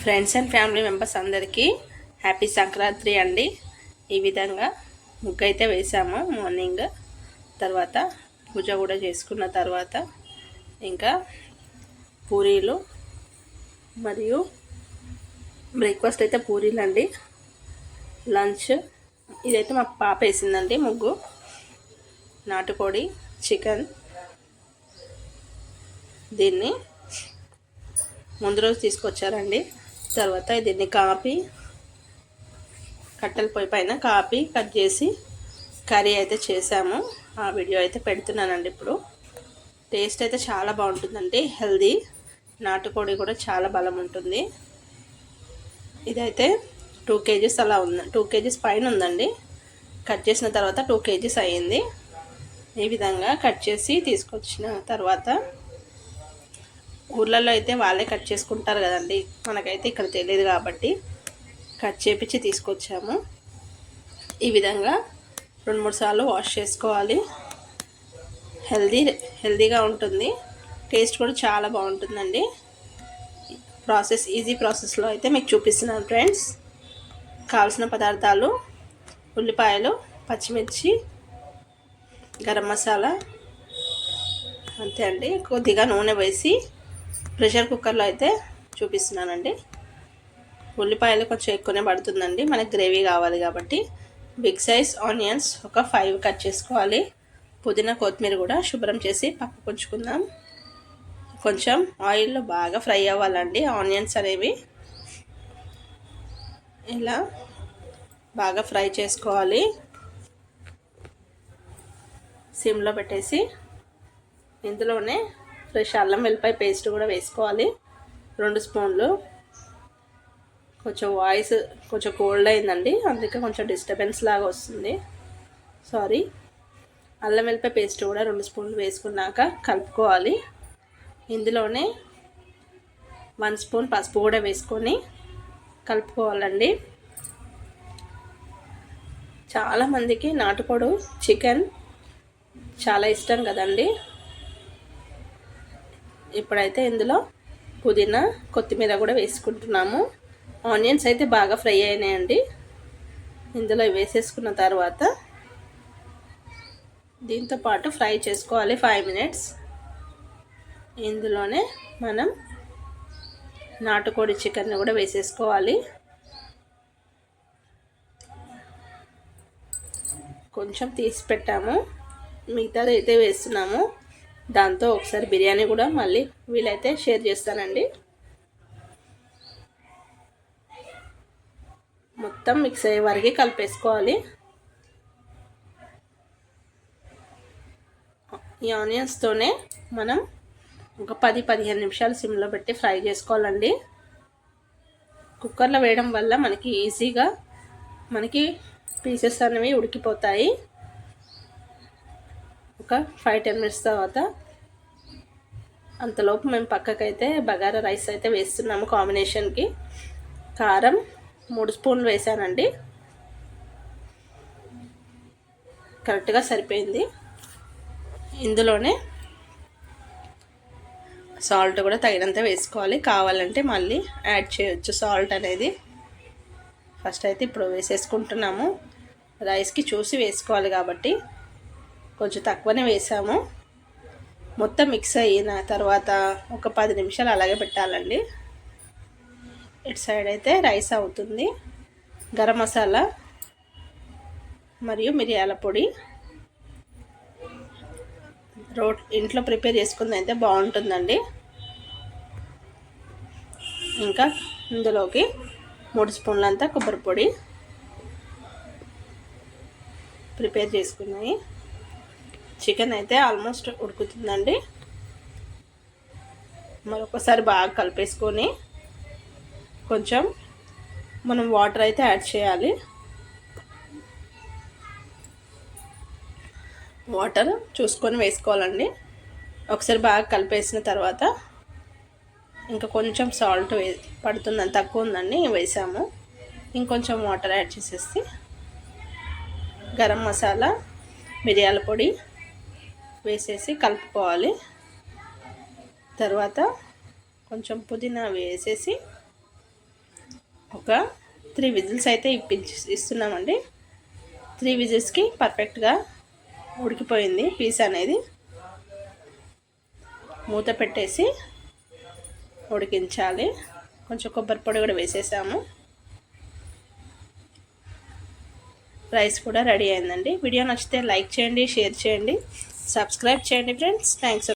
Friends and family members అందరికీ happy Sankranti అండి. ఈ విధంగా ముగ్గు అయితే వేసాము మార్నింగ్. తర్వాత పూజ కూడా చేసుకున్న తర్వాత ఇంకా పూరీలు మరియు బ్రేక్ఫాస్ట్ అయితే పూరీలు అండి. లంచ్ ఇదైతే మా పాప వేసిందండి ముగ్గు. నాటుకోడి చికెన్, దీన్ని ముందు రోజు తీసుకొచ్చారండి. తర్వాత దీన్ని కట్టెల పొయ్యి పైన కట్ చేసి కర్రీ అయితే చేసాము. ఆ వీడియో అయితే పెడుతున్నానండి ఇప్పుడు. టేస్ట్ అయితే చాలా బాగుంటుందండి, హెల్దీ. నాటుకోడి కూడా చాలా బలం ఉంటుంది. ఇదైతే 2 kgs అలా ఉంది, 2 kgs పైన ఉందండి. కట్ చేసిన తర్వాత 2 kgs అయ్యింది. ఈ విధంగా కట్ చేసి తీసుకొచ్చిన తర్వాత ఊర్లలో అయితే వాళ్ళే కట్ చేసుకుంటారు కదండి, మనకైతే ఇక్కడ తెలియదు కాబట్టి కట్ చేపించి తీసుకొచ్చాము. ఈ విధంగా 2-3 సార్లు వాష్ చేసుకోవాలి. హెల్దీగా ఉంటుంది, టేస్ట్ కూడా చాలా బాగుంటుందండి. ఈజీ ప్రాసెస్లో అయితే మీకు చూపిస్తున్నాను ఫ్రెండ్స్. కావాల్సిన పదార్థాలు: ఉల్లిపాయలు, పచ్చిమిర్చి, గరం మసాలా, అంతే అండి. కొద్దిగా నూనె వేసి ప్రెషర్ కుక్కర్లో అయితే చూపిస్తున్నానండి. ఉల్లిపాయలు కొంచెం ఎక్కువనే పడుతుందండి, మనకి గ్రేవీ కావాలి కాబట్టి. బిగ్ సైజ్ ఆనియన్స్ ఒక 5 కట్ చేసుకోవాలి. పుదీనా, కొత్తిమీర కూడా శుభ్రం చేసి పక్కకు ఉంచుకుందాం. కొంచెం ఆయిల్లో బాగా ఫ్రై అవ్వాలండి ఆనియన్స్ అనేవి. ఇలా బాగా ఫ్రై చేసుకోవాలి. సిమ్లో పెట్టేసి ఇందులోనే ఫ్రెష్ అల్లం వెల్లిపాయ పేస్ట్ కూడా వేసుకోవాలి, 2 స్పూన్లు. కొంచెం కోల్డ్ అయిందండి, అందుకే కొంచెం డిస్టర్బెన్స్ లాగా వస్తుంది, సారీ. అల్లం వెల్లిపాయ పేస్ట్ కూడా 2 స్పూన్లు వేసుకున్నాక కలుపుకోవాలి. ఇందులోనే 1 స్పూన్ పసుపు కూడా వేసుకొని కలుపుకోవాలండి. చాలామందికి నాటుకోడి చికెన్ చాలా ఇష్టం కదండి. ఇప్పుడైతే ఇందులో పుదీనా, కొత్తిమీర కూడా వేసుకుంటున్నాము. ఆనియన్స్ అయితే బాగా ఫ్రై అయినాయండి. ఇందులో వేసేసుకున్న తర్వాత దీంతో పాటు ఫ్రై చేసుకోవాలి 5 మినిట్స్. ఇందులోనే మనం నాటుకోడి చికెన్ కూడా వేసేసుకోవాలి. కొంచెం తీసి పెట్టాము, మిగతాది అయితే వేస్తున్నాము. దాంతో ఒకసారి బిర్యానీ కూడా మళ్ళీ వీలైతే షేర్ చేస్తానండి. మొత్తం మిక్స్ అయ్యే వరకు కలిపేసుకోవాలి. ఈ ఆనియన్స్తోనే మనం ఒక 10-15 నిమిషాలు సిమ్లో పెట్టి ఫ్రై చేసుకోవాలండి. కుక్కర్లో వేయడం వల్ల మనకి ఈజీగా పీసెస్ అనేవి ఉడికిపోతాయి. ఒక 5-10 మినిట్స్ తర్వాత అంతలోపు మేము పక్కకైతే బగారా రైస్ అయితే వేస్తున్నాము కాంబినేషన్కి. కారం 3 స్పూన్లు వేసానండి, కరెక్ట్గా సరిపోయింది. ఇందులోనే సాల్ట్ కూడా తగినంత వేసుకోవాలి, కావాలంటే మళ్ళీ యాడ్ చేయొచ్చు సాల్ట్ అనేది. ఫస్ట్ అయితే ఇప్పుడు వేసేసుకుంటున్నాము. రైస్కి చూసి వేసుకోవాలి కాబట్టి కొంచెం తక్కువనే వేసాము. మొత్తం మిక్స్ అయిన తర్వాత ఒక 10 నిమిషాలు అలాగే పెట్టాలండి. ఇటు సైడ్ అయితే రైస్ అవుతుంది. గరం మసాలా మరియు మిరియాల పొడి ఇంట్లో ప్రిపేర్ చేసుకుంది అయితే బాగుంటుందండి. ఇంకా ఇందులోకి 3 స్పూన్లంతా కొబ్బరి పొడి ప్రిపేర్ చేసుకున్నాయి. చికెన్ అయితే ఆల్మోస్ట్ ఉడుకుతుందండి. మరొకసారి బాగా కలిపేసుకొని కొంచెం మనం వాటర్ అయితే యాడ్ చేయాలి. వాటర్ చూసుకొని వేసుకోవాలండి. ఒకసారి బాగా కలిపేసిన తర్వాత ఇంకా కొంచెం సాల్ట్ పడుతుందని, తక్కువ ఉందండి వేసాము. ఇంకొంచెం వాటర్ యాడ్ చేసేసి గరం మసాలా, మిరియాల పొడి వేసేసి కలుపుకోవాలి. తర్వాత కొంచెం పుదీనా వేసేసి ఒక 3 విజిల్స్ అయితే ఇస్తున్నామండి. 3 విజిల్స్కి పర్ఫెక్ట్గా ఉడికిపోయింది పీస్ అనేది. మూత పెట్టేసి ఉడికించాలి. కొంచెం కొబ్బరి పొడి కూడా వేసేసాము. రైస్ కూడా రెడీ అయిందండి. వీడియో నచ్చితే లైక్ చేయండి, షేర్ చేయండి, సబ్స్క్రైబ్ చేయండి ఫ్రెండ్స్. థ్యాంక్స్.